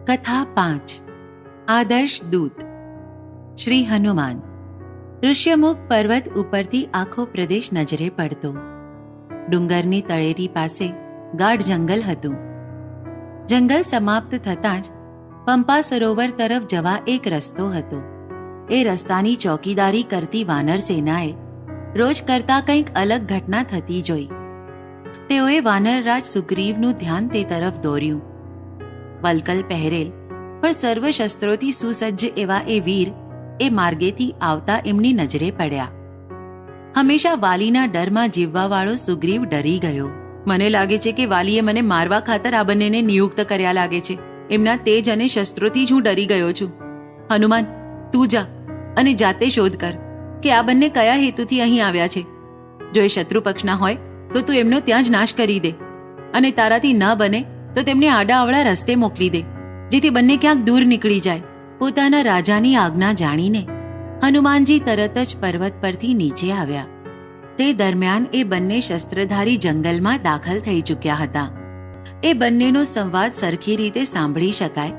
કથા 5 આદર્શ દૂત. શ્રી હનુમાન. ઋષ્યમુખ પર્વત ઉપરથી આખો પ્રદેશ નજરે પડતો. ડુંગરની તળેટી પાસે ગાઢ જંગલ હતું. જંગલ સમાપ્ત થતાં જ પંપા સરોવર તરફ જવા એક રસ્તો હતો. એ રસ્તાની ચોકીદારી કરતી વાનર સેનાએ રોજ કરતા કંઈક અલગ ઘટના થતી જોઈ. તેઓએ વાનરરાજ સુગ્રીવનું ધ્યાન તે તરફ દોર્યું. વલકલ પહેરેલ પણ સર્વ શસ્ત્રોથી સુસજ્જ એવા એ વીર એ માર્ગેથી આવતા એમની નજરે પડ્યા. હંમેશા વાલીના ડરમાં જીવવાવાળો સુગ્રીવ ડરી ગયો. મને લાગે છે કે વાલીએ મને મારવા ખાતર આ બંનેને નિયુક્ત કર્યા લાગે છે. એમના તેજ અને શસ્ત્રોથી જ હું ડરી ગયો છું. હનુમાન, તું જા અને જાતે શોધ કર કે આ બંને કયા હેતુથી અહીં આવ્યા છે. જો એ શત્રુ પક્ષના હોય તો તું એમનો ત્યાં જ નાશ કરી દે, અને તારાથી ન બને તો તેમને આડાઅવળા રસ્તે મોકલી દે, જેથી બંને ક્યાંક દૂર નીકળી જાય. પોતાના રાજાની આજ્ઞા જાણીને હનુમાનજી તરત જ પર્વત પરથી નીચે આવ્યા. તે દરમિયાન એ બંને શસ્ત્રધારી જંગલમાં દાખલ થઈ ચૂક્યા હતા. એ બંનેનો સંવાદ સરખી રીતે સાંભળી શકાય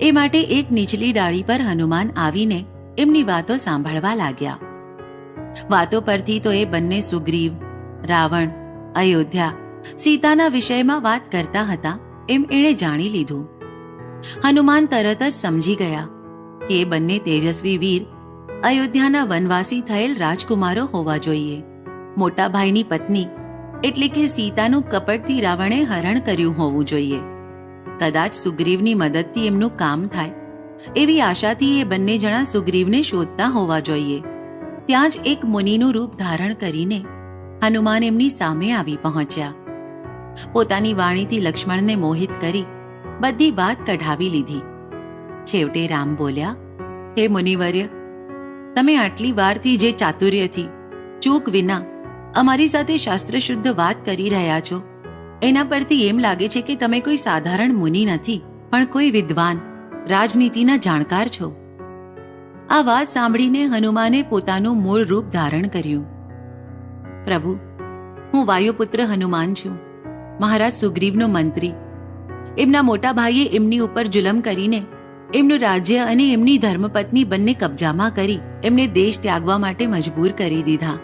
એ માટે એક નીચલી ડાળી પર હનુમાન આવીને એમની વાતો સાંભળવા લાગ્યા. વાતો પરથી તો એ બંને સુગ્રીવ, રાવણ, અયોધ્યા, સીતાના વિષયમાં વાત કરતા હતા એમ એણે જાણી લીધું. હનુમાન તરત જ સમજી ગયા કે એ બંને તેજસ્વી વીર અયોધ્યાના વનવાસી થયેલ રાજકુમારો હોવા જોઈએ. મોટા ભાઈની પત્ની એટલે કે સીતાનું કપટથી રાવણે હરણ કર્યું હોવું જોઈએ. કદાચ સુગ્રીવની મદદથી એમનું કામ થાય એવી આશાથી એ બંને જણા સુગ્રીવને શોધતા હોવા જોઈએ. ત્યાં જ એક મુનિનું રૂપ ધારણ કરીને હનુમાન એમની સામે આવી પહોંચ્યા. પોતાની વાણીથી લક્ષ્મણને મોહિત કરી બધી વાત કઢાવી લીધી. છેવટે રામ બોલ્યા, હે મુનિવર્ય, તમે આટલી વારથી જે ચાતુર્યથી ચૂક વિના અમારી સાથે શાસ્ત્રશુદ્ધ વાત કરી રહ્યા છો, એના પરથી એમ લાગે છે કે તમે કોઈ સાધારણ મુનિ નથી, પણ કોઈ વિદ્વાન, રાજનીતિના જાણકાર છો. આ વાત સાંભળીને હનુમાને પોતાનું મૂળ રૂપ ધારણ કર્યું. પ્રભુ, હું વાયુપુત્ર હનુમાન છું, મહારાજ સુગ્રીવનો મંત્રી. એમના મોટા ભાઈએ એમની ઉપર જુલમ કરીને એમનું રાજ્ય અને એમની ધર્મપત્ની બંને કબજામાં કરી એમને દેશ ત્યાગવા માટે મજબૂર કરી દીધા.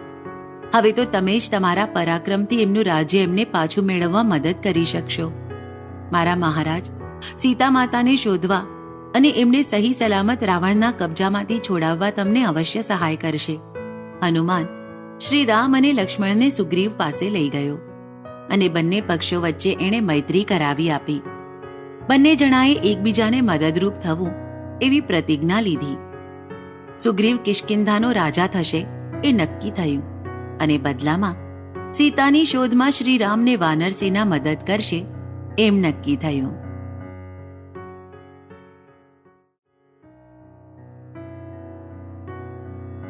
હવે તો તમે જ તમારા પરાક્રમથી એમનું રાજ્ય એમને પાછું મેળવવા મદદ કરી શકશો. મારા મહારાજ સીતા માતાને શોધવા અને એમને સહી સલામત રાવણના કબજામાંથી છોડાવવા તમને અવશ્ય સહાય કરશે. હનુમાન શ્રી રામ અને લક્ષ્મણને સુગ્રીવ પાસે લઈ ગયો અને બંને પક્ષો વચ્ચે એણે મૈત્રી કરાવી આપી. બંને જણાએ એકબીજાને મદદરૂપ થવું એવી પ્રતિજ્ઞા લીધી. સુગ્રીવ કિષ્કિંધાનો રાજા થશે એ નક્કી થયું, અને બદલામાં સીતાની શોધમાં શ્રી રામને વાનરસેના મદદ કરશે એમ નક્કી થયું.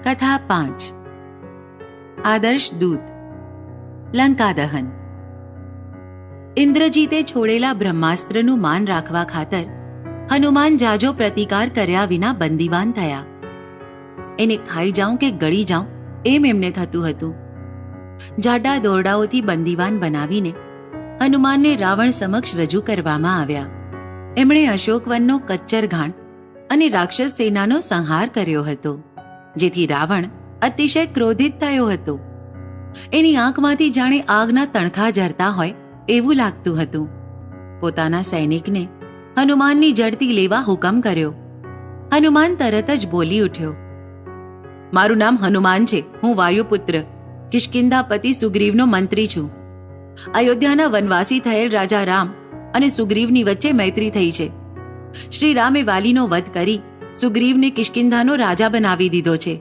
કથા 5 આદર્શ દૂત. લંકા દહન. ઇન્દ્રજીતે છોડેલા બ્રહ્માસ્ત્રનું માન રાખવા ખાતર હનુમાન જાજો પ્રતિકાર કર્યા વિના બંદીવાન થયા. એને ખાઈ જાઉં કે ગળી જાઉં એમ એમને થતું હતું. જાડા દોરડાઓથી બંદીવાન બનાવીને હનુમાનને રાવણ સમક્ષ રજૂ કરવામાં આવ્યા. એમણે અશોકવનનો કચ્ચર ઘાણ અને રાક્ષસ સેનાનો સંહાર કર્યો હતો, જેથી રાવણ અતિશય ક્રોધિત થયો હતો. એની આંખમાંથી જાણે આગના તણખા ઝરતા હોય એવું લાગતું હતું. પોતાના સૈનિકને હનુમાનની જડતી લેવા હુકમ કર્યો. હનુમાન તરત જ બોલી ઉઠ્યો, મારું નામ હનુમાન છે. હું વાયુપુત્ર કિષ્કિંધાપતિ સુગ્રીવનો મંત્રી છું. અયોધ્યાના વનવાસી થયેલ રાજા રામ અને સુગ્રીવની વચ્ચે મૈત્રી થઈ છે. શ્રી રામે વાલીનો વધ કરી સુગ્રીવને કિષ્કિંધાનો રાજા બનાવી દીધો છે,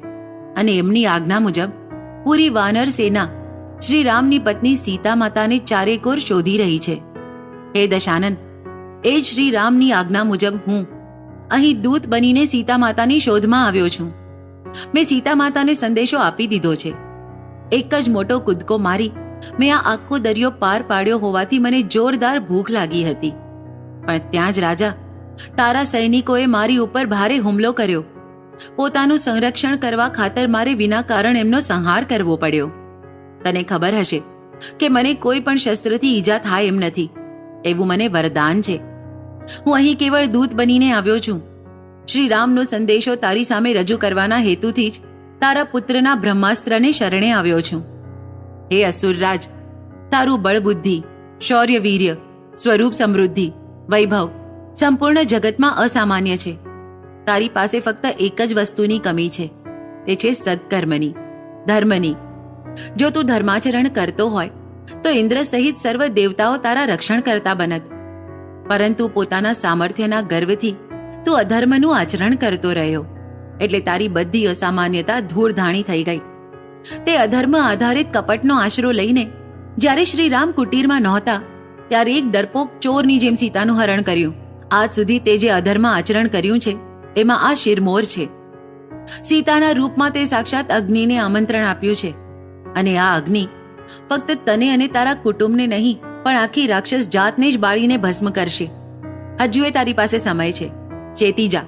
અને એમની આજ્ઞા મુજબ પૂરી વાનર સેના શ્રી રામની પત્ની સીતા માતાને ચારેકોર શોધી રહી છે. હે દશાનન, એ જ શ્રી રામની આજ્ઞા મુજબ હું અહીં દૂત બનીને સીતા માતાની શોધમાં આવ્યો છું. મેં સીતા માતાને સંદેશો આપી દીધો છે. એક જ મોટો કૂદકો મારી મેં આ આખો દરિયો પાર પાડ્યો હોવાથી મને જોરદાર ભૂખ લાગી હતી. પણ ત્યાં જ રાજા, તારા સૈનિકોએ મારી ઉપર ભારે હુમલો કર્યો. પોતાનું સંરક્ષણ કરવા ખાતર મારે વિના કારણ એમનો સંહાર કરવો પડ્યો. તને ખબર હશે કે મને કોઈ પણ શસ્ત્રથી ઈજા થાય એમ નથી, એવું મને વરદાન છે. હું અહીં કેવળ દૂત બનીને આવ્યો છું. શ્રી રામનો સંદેશો તારી સામે રજૂ કરવાના હેતુથી જ તારા પુત્રના બ્રહ્માસ્ત્રને શરણે આવ્યો છું. હે અસુરરાજ, તારું બળ બુદ્ધિ, શૌર્ય વીર્ય, સ્વરૂપ સમૃદ્ધિ, વૈભવ સંપૂર્ણ જગતમાં અસામાન્ય છે. તારી પાસે ફક્ત એક જ વસ્તુની કમી છે, તે છે સત્કર્મની, ધર્મની. જો તું ધર્માચરણ કરતો હોય તો ઇન્દ્ર સહિત સર્વ દેવતાઓ તારા રક્ષણ કરતા બનત. પરંતુ પોતાના સામર્થ્યના ગર્વથી તું અધર્મનું આચરણ કરતો રહ્યો, એટલે તારી બધી અસામાન્યતા ધૂળધાણી થઈ ગઈ. તે અધર્મ આધારિત કપટનો આશરો લઈને જ્યારે શ્રી રામ કુટીરમાં નહોતા ત્યારે એક ડરપોક ચોરની જેમ સીતાનું હરણ કર્યું. આજ સુધી તે જે અધર્મ આચરણ કર્યું છે એમાં આ શિરમોર છે. સીતાના રૂપમાં તે સાક્ષાત અગ્નિને આમંત્રણ આપ્યું છે, અને આ અગ્નિ ફક્ત તને અને તારા કુટુંબને નહીં પણ આખી રાક્ષસ જાતને જ બાળીને ભસ્મ કરશે. હજુ એ તારી પાસે સમય છે, ચેતી જા.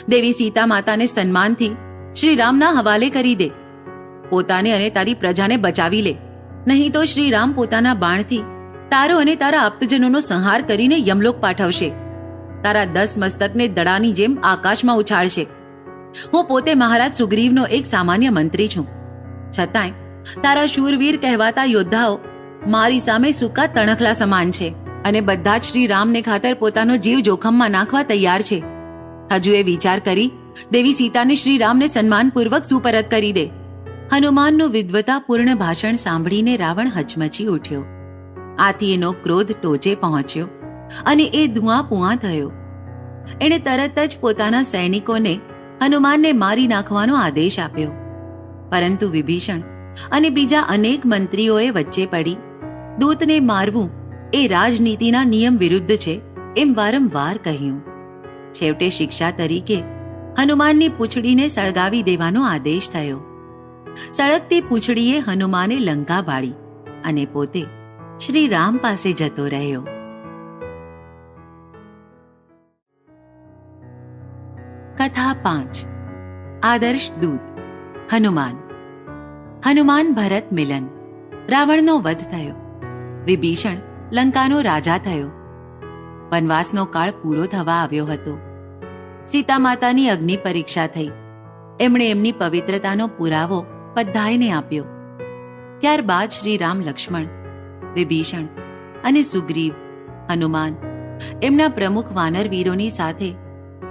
દેવી સીતા માતાને સન્માનથી શ્રી રામના હવાલે કરી દે. પોતાને અને તારી પ્રજાને બચાવી લે, નહીં તો શ્રી રામ પોતાના બાણથી તારો અને તારા આપ્તજનોનો સંહાર કરીને યમલોક પાઠવશે. તારા 10 મસ્તકને દડાની જેમ આકાશમાં ઉછાળશે. હું પોતે મહારાજ સુગ્રીવનો એક સામાન્ય મંત્રી છું, છતાંય તારા શૂરવીર કહેવાતા યોદ્ધાઓ મારી સામે સૂકા તણખલા સમાન છે, અને બધા જ શ્રી રામને ખાતર પોતાનો જીવ જોખમમાં નાખવા તૈયાર છે. હજુ એ વિચાર કરી દેવી સીતાને શ્રી રામને સન્માનપૂર્વક સુપરત કરી દે. હનુમાનનું વિદ્વતાપૂર્ણ ભાષણ સાંભળીને રાવણ હચમચી ઉઠ્યો. આથી એનો ક્રોધ ટોચે પહોંચ્યો અને એ ધુઆપુઆ થયો. એણે તરત જ પોતાના સૈનિકોને હનુમાનને મારી નાખવાનો આદેશ આપ્યો. પરંતુ વિભીષણ અને બીજા અનેક મંત્રીઓએ વચ્ચે પડી દૂતને મારવું એ રાજનીતિના નિયમ વિરુદ્ધ છે એમ વારંવાર કહ્યું. છેવટે શિક્ષા તરીકે હનુમાનની પૂંછડીને સળગાવી દેવાનો આદેશ થયો. સળગતી પૂંછડીએ હનુમાને લંકા બાળી અને પોતે શ્રી રામ પાસે જતો રહ્યો. કથા 5. આદર્શ દૂત. હનુમાન. હનુમાન ભરત મિલન. રાવણનો વધ થયો. વિભીષણ લંકાનો રાજા થયો. વનવાસનો કાળ પૂરો થવા આવ્યો હતો. સીતા માતાની અગ્નિ પરીક્ષા થઈ. એમણે એમની પવિત્રતાનો પુરાવો બધાયને આપ્યો. ત્યારબાદ શ્રી રામ, લક્ષ્મણ, વિભીષણ અને સુગ્રીવ, હનુમાન એમના પ્રમુખ વાનરવીરોની સાથે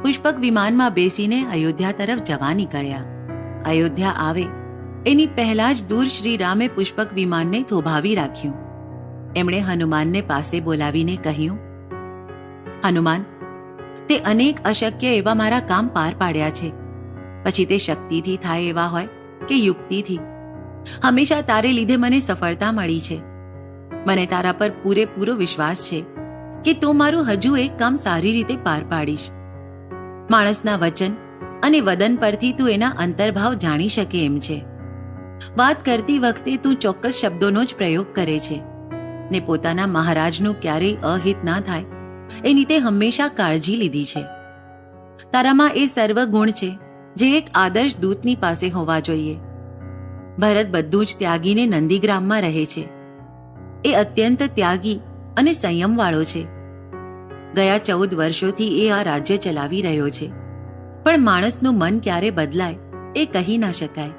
પુષ્પક વિમાનમાં બેસીને અયોધ્યા તરફ જવા નીકળ્યા. અયોધ્યા આવે એની પહેલા જ દૂર શ્રી રામે પુષ્પક વિમાનને થોભાવી રાખ્યું. એમણે હનુમાનને પાસે બોલાવીને કહ્યું, હનુમાન, તે અનેક અશક્ય એવા મારા કામ પાર પાડ્યા છે. પછી તે શક્તિથી થાય એવા હોય કે યુક્તિથી, હંમેશા તારે લીધે મને સફળતા મળી છે. મને તારા પર પૂરેપૂરો વિશ્વાસ છે કે તું મારું હજુ એક કામ સારી રીતે પાર પાડીશ. માણસના વચન અને વદન પરથી તું એના અંતર્ભાવ જાણી શકે એમ છે. વાત કરતી વખતે તું ચોક્કસ શબ્દોનો જ પ્રયોગ કરે છે ને પોતાના મહારાજનું ક્યારેય અહિત ના થાય એની તે હંમેશા કાળજી લીધી છે. તારામાં એ સર્વ ગુણ છે જે એક આદર્શ દૂતની પાસે હોવા જોઈએ. ભરત બધું જ ત્યાગીને નંદીગ્રામમાં રહે છે. એ અત્યંત ત્યાગી અને સંયમવાળો છે. ગયા 14 વર્ષોથી એ આ રાજ્ય ચલાવી રહ્યો છે. પણ માણસનું મન ક્યારે બદલાય એ કહી ના શકાય.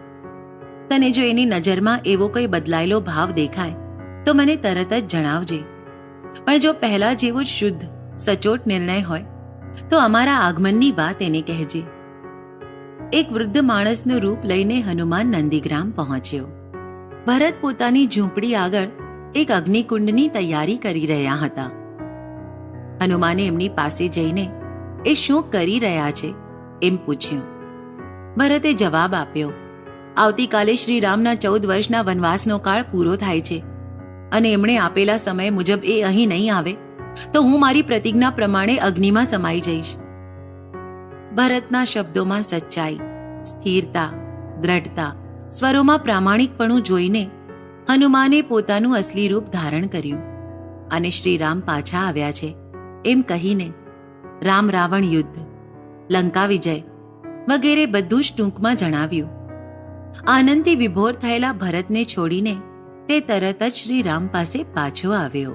તને જો એની નજરમાં એવો કોઈ બદલાયેલો ભાવ દેખાય તો મને તરત જ જણાવજે. પણ જો પહેલા જેવો જ શુદ્ધ સચોટ નિર્ણય હોય તો અમારા આગમનની વાત એને કહેજે. એક વૃદ્ધ માણસનું રૂપ લઈને હનુમાન નંદીગ્રામ પહોંચ્યો. ભરત પોતાની ઝૂંપડી આગળ એક અગ્નિકુંડની તૈયારી કરી રહ્યા હતા. હનુમાને એમની પાસે જઈને એ શું કરી રહ્યા છે એમ પૂછ્યું. ભરતે જવાબ આપ્યો, આવતીકાલે શ્રી રામના 14 વર્ષના વનવાસનો કાળ પૂરો થાય છે અને એમણે આપેલા સમય મુજબ એ અહીં નહીં આવે તો હું મારી પ્રતિજ્ઞા પ્રમાણે અગ્નિમાં સમાઈ જઈશ. ભરતના શબ્દોમાં સચ્ચાઈ, સ્થિરતા, દ્રઢતા, સ્વરોમાં પ્રામાણિકપણું જોઈને હનુમાને પોતાનું અસલી રૂપ ધારણ કર્યું અને શ્રી રામ પાછા આવ્યા છે એમ કહીને રામ રાવણ યુદ્ધ, લંકા વિજય વગેરે બધું જ ટૂંકમાં જણાવ્યું. આનંદથી વિભોર થયેલા ભરતને છોડીને તે તરત જ શ્રી રામ પાસે પાછો આવ્યો.